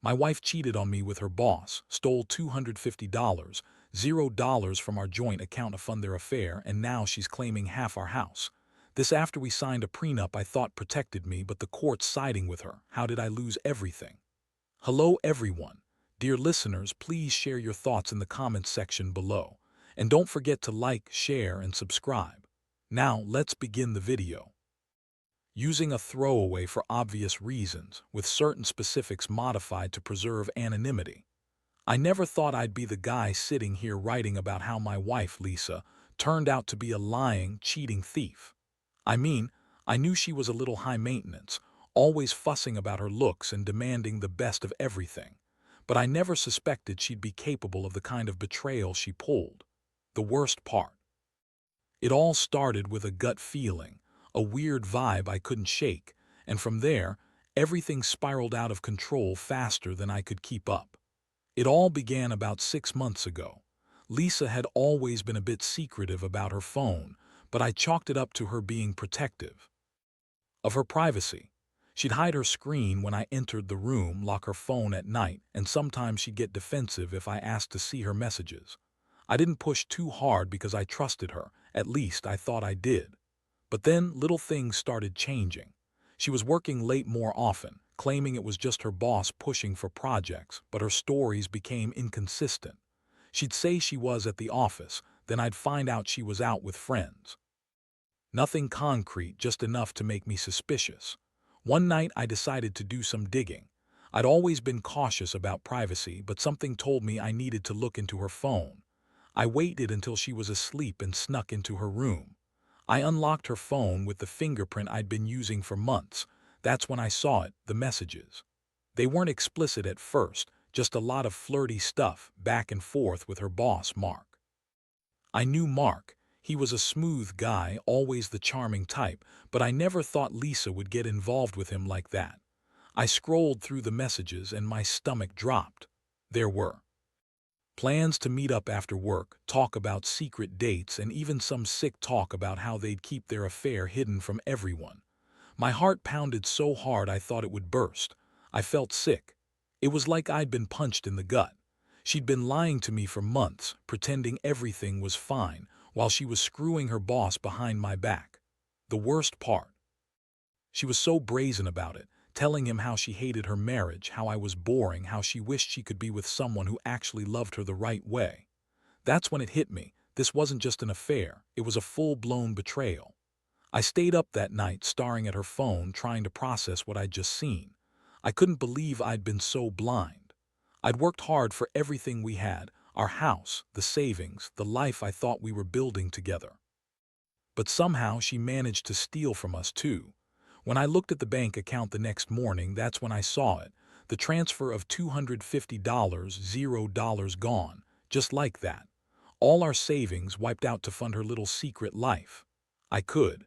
My wife cheated on me with her boss, stole $250, $0 from our joint account to fund their affair, and now she's claiming half our house. This after we signed a prenup I thought protected me, but the court's siding with her. How did I lose everything? Hello everyone. Dear listeners, please share your thoughts in the comments section below. And don't forget to like, share, and subscribe. Now, let's begin the video. Using a throwaway for obvious reasons, with certain specifics modified to preserve anonymity. I never thought I'd be the guy sitting here writing about how my wife, Lisa, turned out to be a lying, cheating thief. I mean, I knew she was a little high maintenance, always fussing about her looks and demanding the best of everything. But I never suspected she'd be capable of the kind of betrayal she pulled. The worst part. It all started with a gut feeling, a weird vibe I couldn't shake, and from there, everything spiraled out of control faster than I could keep up. It all began about 6 months ago. Lisa had always been a bit secretive about her phone, but I chalked it up to her being protective of her privacy. She'd hide her screen when I entered the room, lock her phone at night, and sometimes she'd get defensive if I asked to see her messages. I didn't push too hard because I trusted her, at least I thought I did. But then little things started changing. She was working late more often, claiming it was just her boss pushing for projects, but her stories became inconsistent. She'd say she was at the office, then I'd find out she was out with friends. Nothing concrete, just enough to make me suspicious. One night I decided to do some digging. I'd always been cautious about privacy, but something told me I needed to look into her phone. I waited until she was asleep and snuck into her room. I unlocked her phone with the fingerprint I'd been using for months. That's when I saw it, the messages. They weren't explicit at first, just a lot of flirty stuff, back and forth with her boss, Mark. I knew Mark. He was a smooth guy, always the charming type, but I never thought Lisa would get involved with him like that. I scrolled through the messages and my stomach dropped. There were plans to meet up after work, talk about secret dates, and even some sick talk about how they'd keep their affair hidden from everyone. My heart pounded so hard I thought it would burst. I felt sick. It was like I'd been punched in the gut. She'd been lying to me for months, pretending everything was fine, while she was screwing her boss behind my back. The worst part. She was so brazen about it, telling him how she hated her marriage, how I was boring, how she wished she could be with someone who actually loved her the right way. That's when it hit me. This wasn't just an affair, it was a full-blown betrayal. I stayed up that night staring at her phone, trying to process what I'd just seen. I couldn't believe I'd been so blind. I'd worked hard for everything we had, our house, the savings, the life I thought we were building together. But somehow she managed to steal from us too. When I looked at the bank account the next morning, that's when I saw it. The transfer of $250, $0 gone, just like that. All our savings wiped out to fund her little secret life. I could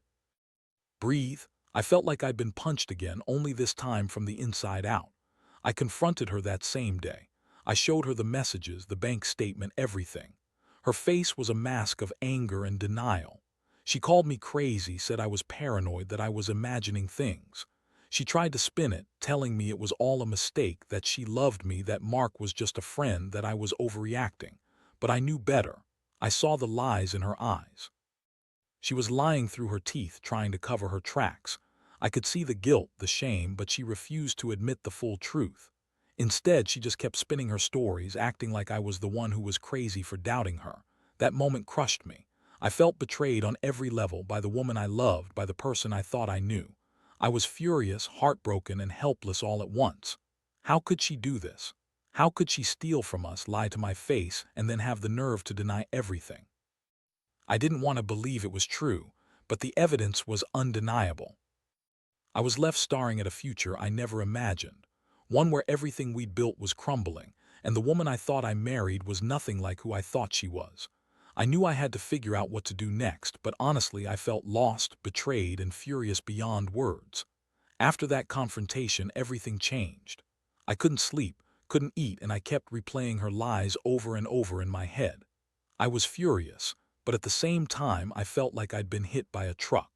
breathe. I felt like I'd been punched again, only this time from the inside out. I confronted her that same day. I showed her the messages, the bank statement, everything. Her face was a mask of anger and denial. She called me crazy, said I was paranoid, that I was imagining things. She tried to spin it, telling me it was all a mistake, that she loved me, that Mark was just a friend, that I was overreacting. But I knew better. I saw the lies in her eyes. She was lying through her teeth, trying to cover her tracks. I could see the guilt, the shame, but she refused to admit the full truth. Instead, she just kept spinning her stories, acting like I was the one who was crazy for doubting her. That moment crushed me. I felt betrayed on every level, by the woman I loved, by the person I thought I knew. I was furious, heartbroken, and helpless all at once. How could she do this? How could she steal from us, lie to my face, and then have the nerve to deny everything? I didn't want to believe it was true, but the evidence was undeniable. I was left staring at a future I never imagined, one where everything we'd built was crumbling, and the woman I thought I married was nothing like who I thought she was. I knew I had to figure out what to do next, but honestly I felt lost, betrayed, and furious beyond words. After that confrontation, everything changed. I couldn't sleep, couldn't eat, and I kept replaying her lies over and over in my head. I was furious, but at the same time I felt like I'd been hit by a truck.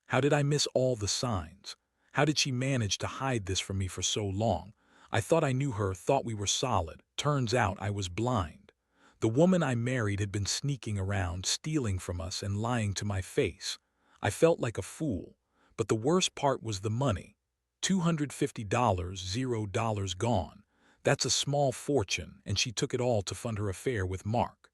How did I miss all the signs? How did she manage to hide this from me for so long? I thought I knew her, thought we were solid. Turns out I was blind. The woman I married had been sneaking around, stealing from us and lying to my face. I felt like a fool. But the worst part was the money. $250, $0 gone. That's a small fortune, and she took it all to fund her affair with Mark.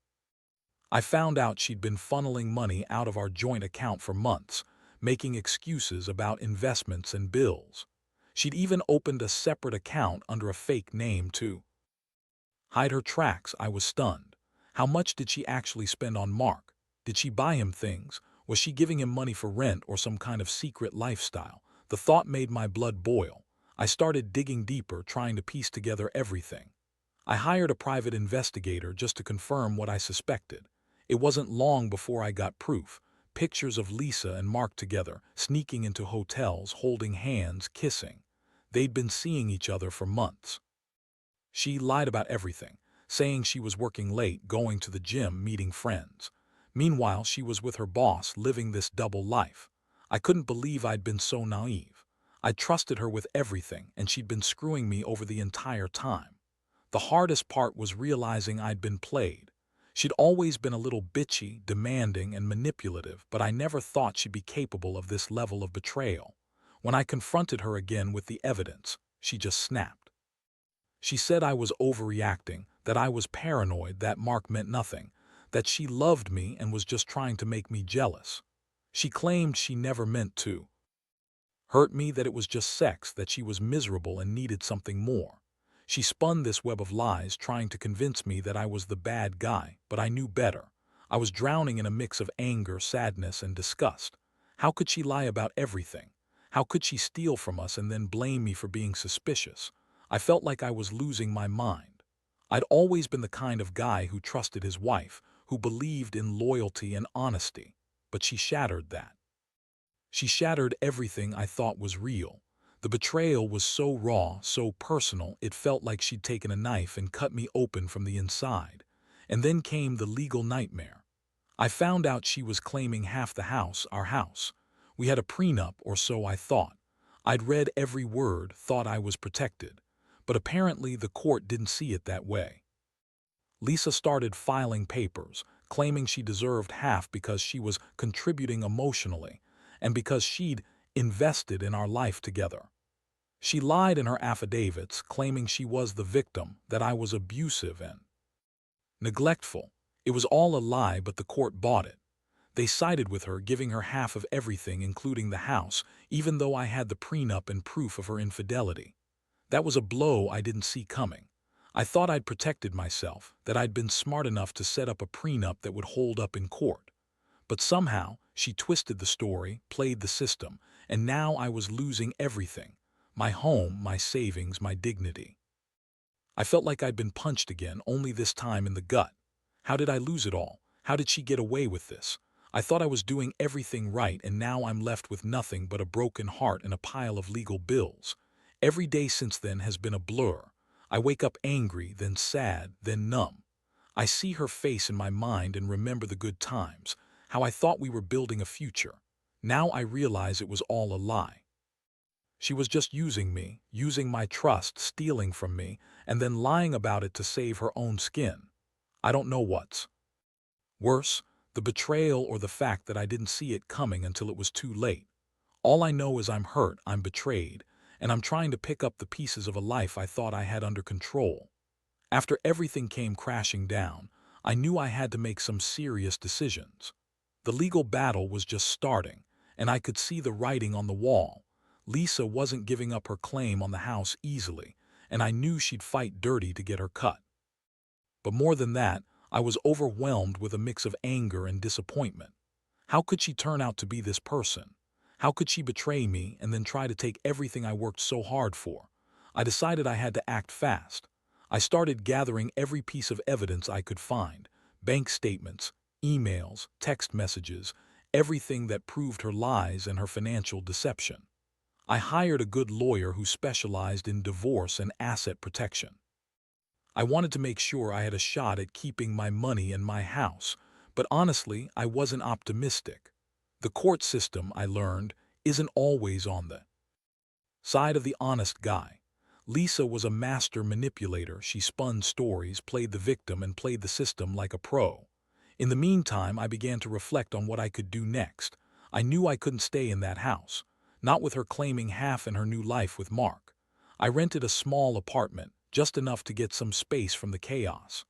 I found out she'd been funneling money out of our joint account for months, making excuses about investments and bills. She'd even opened a separate account under a fake name to hide her tracks. I was stunned. How much did she actually spend on Mark? Did she buy him things? Was she giving him money for rent or some kind of secret lifestyle? The thought made my blood boil. I started digging deeper, trying to piece together everything. I hired a private investigator just to confirm what I suspected. It wasn't long before I got proof. Pictures of Lisa and Mark together, sneaking into hotels, holding hands, kissing. They'd been seeing each other for months. She lied about everything, saying she was working late, going to the gym, meeting friends. Meanwhile, she was with her boss, living this double life. I couldn't believe I'd been so naive. I'd trusted her with everything, and she'd been screwing me over the entire time. The hardest part was realizing I'd been played. She'd always been a little bitchy, demanding, and manipulative, but I never thought she'd be capable of this level of betrayal. When I confronted her again with the evidence, she just snapped. She said I was overreacting, that I was paranoid, that Mark meant nothing, that she loved me and was just trying to make me jealous. She claimed she never meant to hurt me, that it was just sex, that she was miserable and needed something more. She spun this web of lies, trying to convince me that I was the bad guy, but I knew better. I was drowning in a mix of anger, sadness, and disgust. How could she lie about everything? How could she steal from us and then blame me for being suspicious? I felt like I was losing my mind. I'd always been the kind of guy who trusted his wife, who believed in loyalty and honesty. But she shattered that. She shattered everything I thought was real. The betrayal was so raw, so personal, it felt like she'd taken a knife and cut me open from the inside. And then came the legal nightmare. I found out she was claiming half the house, our house. We had a prenup, or so I thought. I'd read every word, thought I was protected. But apparently the court didn't see it that way. Lisa started filing papers, claiming she deserved half because she was contributing emotionally, and because she'd invested in our life together. She lied in her affidavits, claiming she was the victim, that I was abusive and neglectful. It was all a lie, but the court bought it. They sided with her, giving her half of everything, including the house, even though I had the prenup and proof of her infidelity. That was a blow I didn't see coming. I thought I'd protected myself, that I'd been smart enough to set up a prenup that would hold up in court. But somehow, she twisted the story, played the system, and now I was losing everything. My home, my savings, my dignity. I felt like I'd been punched again, only this time in the gut. How did I lose it all? How did she get away with this? I thought I was doing everything right, and now I'm left with nothing but a broken heart and a pile of legal bills. Every day since then has been a blur. I wake up angry, then sad, then numb. I see her face in my mind and remember the good times, how I thought we were building a future. Now I realize it was all a lie. She was just using me, using my trust, stealing from me, and then lying about it to save her own skin. I don't know what's worse, the betrayal or the fact that I didn't see it coming until it was too late. All I know is I'm hurt, I'm betrayed, and I'm trying to pick up the pieces of a life I thought I had under control. After everything came crashing down, I knew I had to make some serious decisions. The legal battle was just starting, and I could see the writing on the wall. Lisa wasn't giving up her claim on the house easily, and I knew she'd fight dirty to get her cut. But more than that, I was overwhelmed with a mix of anger and disappointment. How could she turn out to be this person? How could she betray me and then try to take everything I worked so hard for? I decided I had to act fast. I started gathering every piece of evidence I could find: bank statements, emails, text messages, everything that proved her lies and her financial deception. I hired a good lawyer who specialized in divorce and asset protection. I wanted to make sure I had a shot at keeping my money and my house, but honestly, I wasn't optimistic. The court system, I learned, isn't always on the side of the honest guy. Lisa was a master manipulator. She spun stories, played the victim, and played the system like a pro. In the meantime, I began to reflect on what I could do next. I knew I couldn't stay in that house, not with her claiming half in her new life with Mark. I rented a small apartment, just enough to get some space from the chaos.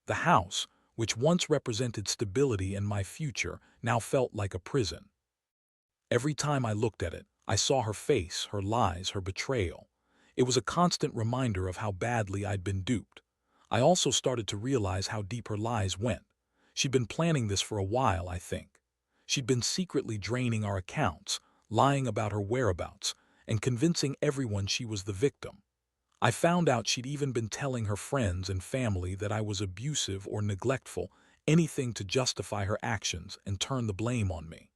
The house, which once represented stability and my future, now felt like a prison. Every time I looked at it, I saw her face, her lies, her betrayal. It was a constant reminder of how badly I'd been duped. I also started to realize how deep her lies went. She'd been planning this for a while, I think. She'd been secretly draining our accounts, lying about her whereabouts, and convincing everyone she was the victim. I found out she'd even been telling her friends and family that I was abusive or neglectful, anything to justify her actions and turn the blame on me.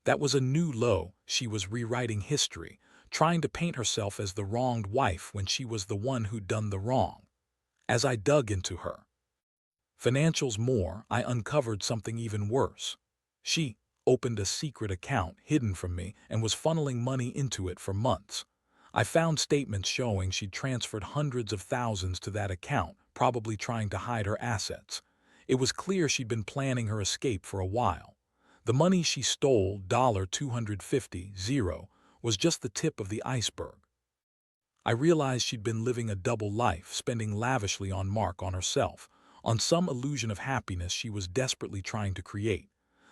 That was a new low. She was rewriting history, trying to paint herself as the wronged wife when she was the one who'd done the wrong. As I dug into her financials more, I uncovered something even worse. She opened a secret account hidden from me and was funneling money into it for months. I found statements showing she'd transferred hundreds of thousands to that account, probably trying to hide her assets. It was clear she'd been planning her escape for a while. The money she stole, $250, was just the tip of the iceberg. I realized she'd been living a double life, spending lavishly on Mark, on herself, on some illusion of happiness she was desperately trying to create.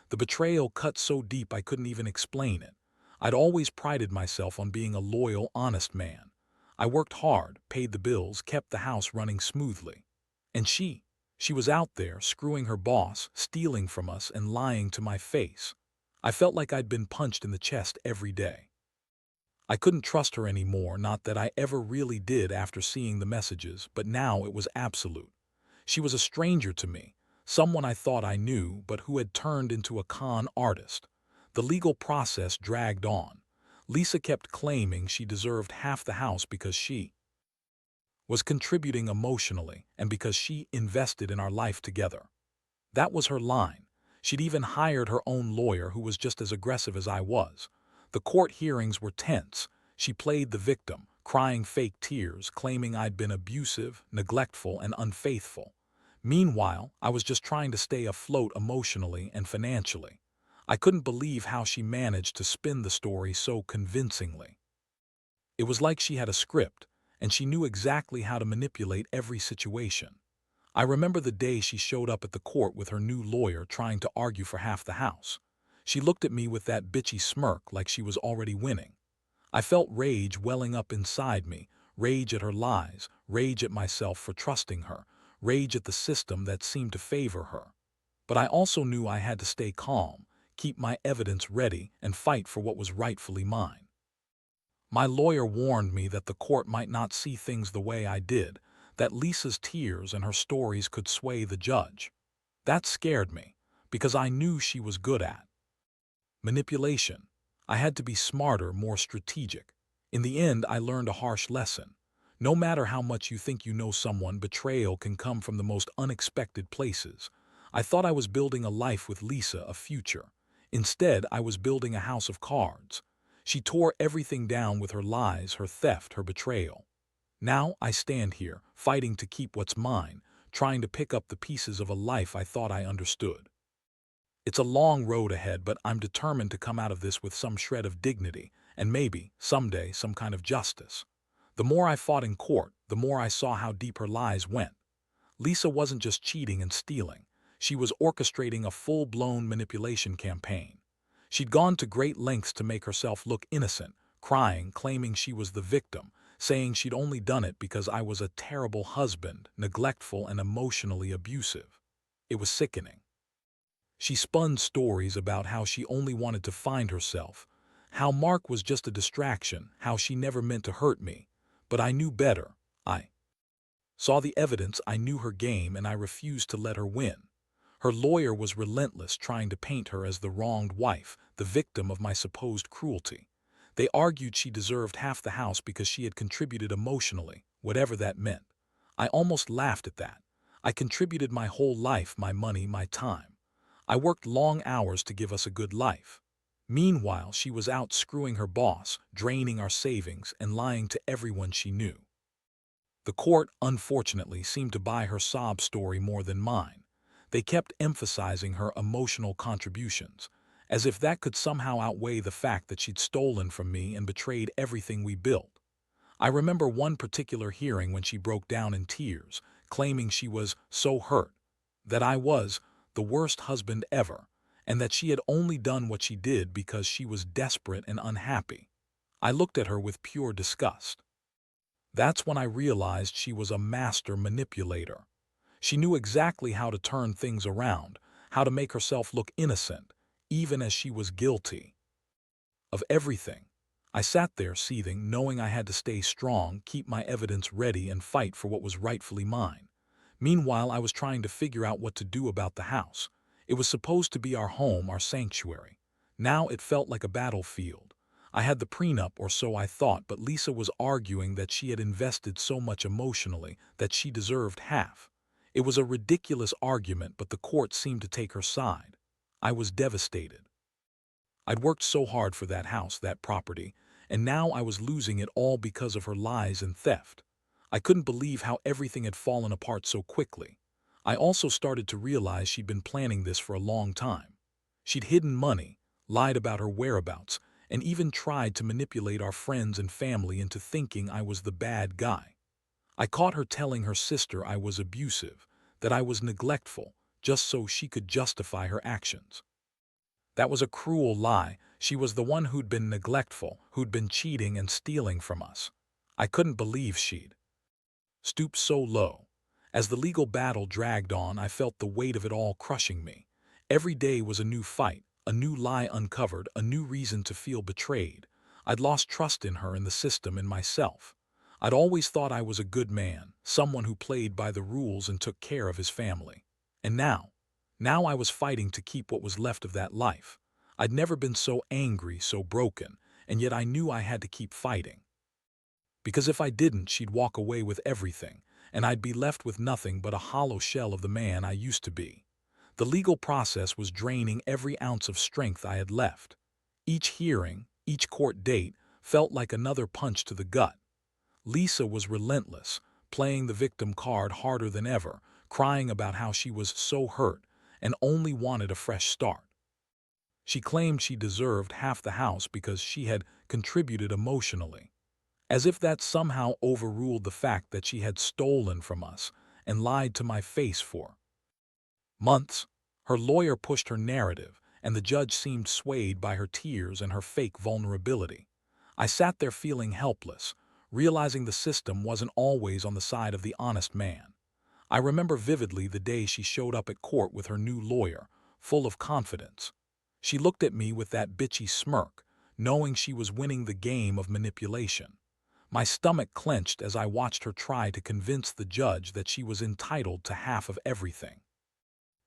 The betrayal cut so deep I couldn't even explain it. I'd always prided myself on being a loyal, honest man. I worked hard, paid the bills, kept the house running smoothly. And she was out there, screwing her boss, stealing from us, and lying to my face. I felt like I'd been punched in the chest every day. I couldn't trust her anymore, not that I ever really did after seeing the messages, but now it was absolute. She was a stranger to me, someone I thought I knew, but who had turned into a con artist. The legal process dragged on. Lisa kept claiming she deserved half the house because she was contributing emotionally and because she invested in our life together. That was her line. She'd even hired her own lawyer who was just as aggressive as I was. The court hearings were tense. She played the victim, crying fake tears, claiming I'd been abusive, neglectful, and unfaithful. Meanwhile, I was just trying to stay afloat emotionally and financially. I couldn't believe how she managed to spin the story so convincingly. It was like she had a script, and she knew exactly how to manipulate every situation. I remember the day she showed up at the court with her new lawyer trying to argue for half the house. She looked at me with that bitchy smirk like she was already winning. I felt rage welling up inside me, rage at her lies, rage at myself for trusting her, rage at the system that seemed to favor her. But I also knew I had to stay calm, keep my evidence ready, and fight for what was rightfully mine. My lawyer warned me that the court might not see things the way I did, that Lisa's tears and her stories could sway the judge. That scared me, because I knew she was good at manipulation. I had to be smarter, more strategic. In the end, I learned a harsh lesson. No matter how much you think you know someone, betrayal can come from the most unexpected places. I thought I was building a life with Lisa, a future. Instead, I was building a house of cards. She tore everything down with her lies, her theft, her betrayal. Now I stand here, fighting to keep what's mine, trying to pick up the pieces of a life I thought I understood. It's a long road ahead, but I'm determined to come out of this with some shred of dignity, and maybe, someday, some kind of justice. The more I fought in court, the more I saw how deep her lies went. Lisa wasn't just cheating and stealing. She was orchestrating a full-blown manipulation campaign. She'd gone to great lengths to make herself look innocent, crying, claiming she was the victim, saying she'd only done it because I was a terrible husband, neglectful and emotionally abusive. It was sickening. She spun stories about how she only wanted to find herself, how Mark was just a distraction, how she never meant to hurt me. But I knew better. I saw the evidence, I knew her game, and I refused to let her win. Her lawyer was relentless, trying to paint her as the wronged wife, the victim of my supposed cruelty. They argued she deserved half the house because she had contributed emotionally, whatever that meant. I almost laughed at that. I contributed my whole life, my money, my time. I worked long hours to give us a good life. Meanwhile, she was out screwing her boss, draining our savings, and lying to everyone she knew. The court, unfortunately, seemed to buy her sob story more than mine. They kept emphasizing her emotional contributions, as if that could somehow outweigh the fact that she'd stolen from me and betrayed everything we built. I remember one particular hearing when she broke down in tears, claiming she was so hurt, that I was the worst husband ever, and that she had only done what she did because she was desperate and unhappy. I looked at her with pure disgust. That's when I realized she was a master manipulator. She knew exactly how to turn things around, how to make herself look innocent, even as she was guilty of everything. I sat there seething, knowing I had to stay strong, keep my evidence ready, and fight for what was rightfully mine. Meanwhile, I was trying to figure out what to do about the house. It was supposed to be our home, our sanctuary. Now it felt like a battlefield. I had the prenup, or so I thought, but Lisa was arguing that she had invested so much emotionally that she deserved half. It was a ridiculous argument, but the court seemed to take her side. I was devastated. I'd worked so hard for that house, that property, and now I was losing it all because of her lies and theft. I couldn't believe how everything had fallen apart so quickly. I also started to realize she'd been planning this for a long time. She'd hidden money, lied about her whereabouts, and even tried to manipulate our friends and family into thinking I was the bad guy. I caught her telling her sister I was abusive, that I was neglectful, just so she could justify her actions. That was a cruel lie. She was the one who'd been neglectful, who'd been cheating and stealing from us. I couldn't believe she'd stooped so low. As the legal battle dragged on, I felt the weight of it all crushing me. Every day was a new fight, a new lie uncovered, a new reason to feel betrayed. I'd lost trust in her, in the system, in myself. I'd always thought I was a good man, someone who played by the rules and took care of his family. And now I was fighting to keep what was left of that life. I'd never been so angry, so broken, and yet I knew I had to keep fighting. Because if I didn't, she'd walk away with everything, and I'd be left with nothing but a hollow shell of the man I used to be. The legal process was draining every ounce of strength I had left. Each hearing, each court date, felt like another punch to the gut. Lisa was relentless, playing the victim card harder than ever, crying about how she was so hurt and only wanted a fresh start. She claimed she deserved half the house because she had contributed emotionally, as if that somehow overruled the fact that she had stolen from us and lied to my face for months. Her lawyer pushed her narrative, and the judge seemed swayed by her tears and her fake vulnerability. I sat there feeling helpless, realizing the system wasn't always on the side of the honest man. I remember vividly the day she showed up at court with her new lawyer, full of confidence. She looked at me with that bitchy smirk, knowing she was winning the game of manipulation. My stomach clenched as I watched her try to convince the judge that she was entitled to half of everything.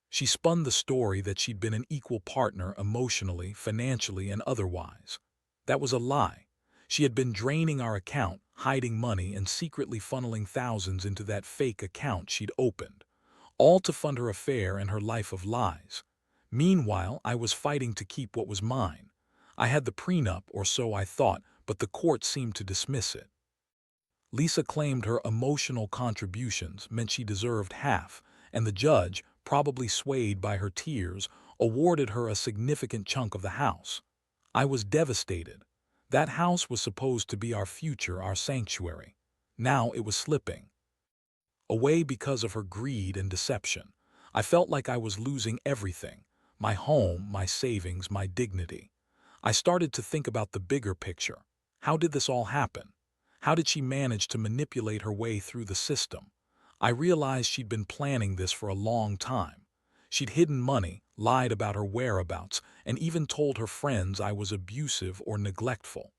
She spun the story that she'd been an equal partner emotionally, financially, and otherwise. That was a lie. She had been draining our account, hiding money, and secretly funneling thousands into that fake account she'd opened, all to fund her affair and her life of lies. Meanwhile, I was fighting to keep what was mine. I had the prenup, or so I thought, but the court seemed to dismiss it. Lisa claimed her emotional contributions meant she deserved half, and the judge, probably swayed by her tears, awarded her a significant chunk of the house. I was devastated. That house was supposed to be our future, our sanctuary. Now it was slipping away because of her greed and deception. I felt like I was losing everything: my home, my savings, my dignity. I started to think about the bigger picture. How did this all happen? How did she manage to manipulate her way through the system? I realized she'd been planning this for a long time. She'd hidden money, lied about her whereabouts, and even told her friends I was abusive or neglectful.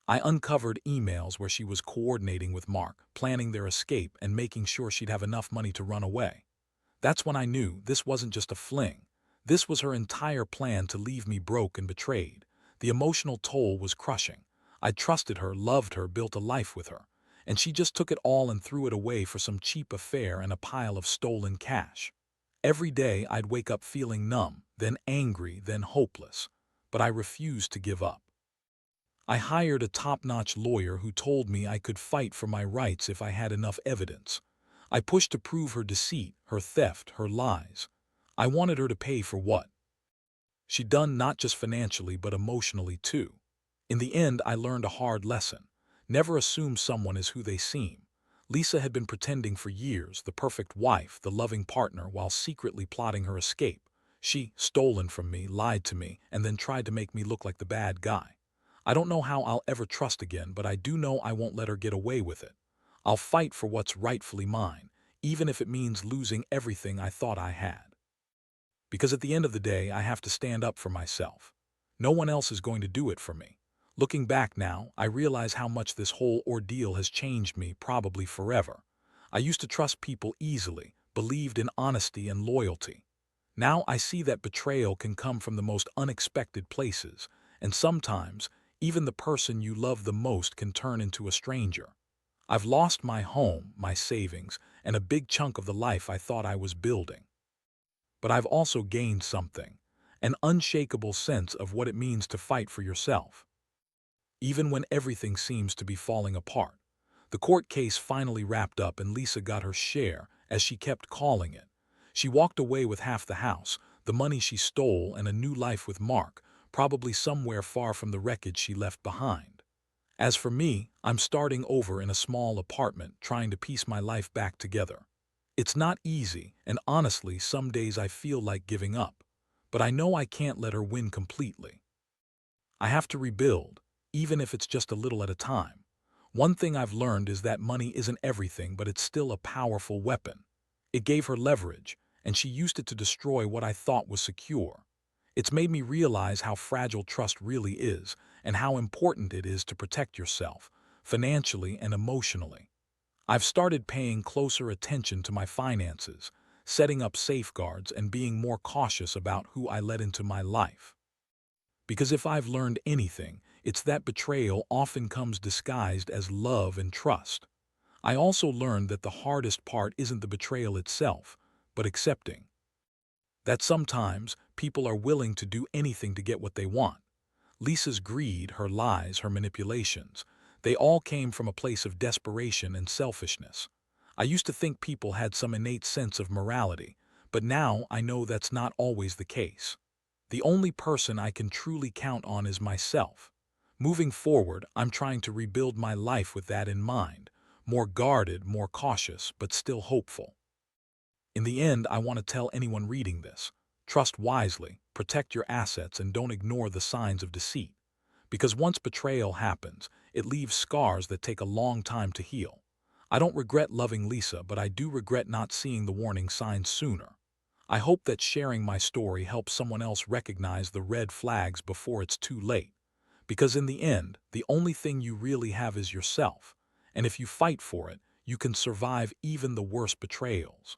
I uncovered emails where she was coordinating with Mark, planning their escape and making sure she'd have enough money to run away. That's when I knew this wasn't just a fling. This was her entire plan to leave me broke and betrayed. The emotional toll was crushing. I'd trusted her, loved her, built a life with her, and she just took it all and threw it away for some cheap affair and a pile of stolen cash. Every day I'd wake up feeling numb, then angry, then hopeless. But I refused to give up. I hired a top-notch lawyer who told me I could fight for my rights if I had enough evidence. I pushed to prove her deceit, her theft, her lies. I wanted her to pay for what she'd done, not just financially but emotionally too. In the end, I learned a hard lesson. Never assume someone is who they seem. Lisa had been pretending for years, the perfect wife, the loving partner, while secretly plotting her escape. She stolen from me, lied to me, and then tried to make me look like the bad guy. I don't know how I'll ever trust again, but I do know I won't let her get away with it. I'll fight for what's rightfully mine, even if it means losing everything I thought I had. Because at the end of the day, I have to stand up for myself. No one else is going to do it for me. Looking back now, I realize how much this whole ordeal has changed me, probably forever. I used to trust people easily, believed in honesty and loyalty. Now I see that betrayal can come from the most unexpected places, and sometimes, even the person you love the most can turn into a stranger. I've lost my home, my savings, and a big chunk of the life I thought I was building. But I've also gained something, an unshakable sense of what it means to fight for yourself. Even when everything seems to be falling apart. The court case finally wrapped up and Lisa got her share, as she kept calling it. She walked away with half the house, the money she stole, and a new life with Mark, probably somewhere far from the wreckage she left behind. As for me, I'm starting over in a small apartment, trying to piece my life back together. It's not easy, and honestly, some days I feel like giving up. But I know I can't let her win completely. I have to rebuild, even if it's just a little at a time. One thing I've learned is that money isn't everything, but it's still a powerful weapon. It gave her leverage, and she used it to destroy what I thought was secure. It's made me realize how fragile trust really is, and how important it is to protect yourself, financially and emotionally. I've started paying closer attention to my finances, setting up safeguards, and being more cautious about who I let into my life. Because if I've learned anything, it's that betrayal often comes disguised as love and trust. I also learned that the hardest part isn't the betrayal itself, but accepting that sometimes people are willing to do anything to get what they want. Lisa's greed, her lies, her manipulations, they all came from a place of desperation and selfishness. I used to think people had some innate sense of morality, but now I know that's not always the case. The only person I can truly count on is myself. Moving forward, I'm trying to rebuild my life with that in mind, more guarded, more cautious, but still hopeful. In the end, I want to tell anyone reading this, trust wisely, protect your assets, and don't ignore the signs of deceit. Because once betrayal happens, it leaves scars that take a long time to heal. I don't regret loving Lisa, but I do regret not seeing the warning signs sooner. I hope that sharing my story helps someone else recognize the red flags before it's too late. Because in the end, the only thing you really have is yourself. And if you fight for it, you can survive even the worst betrayals.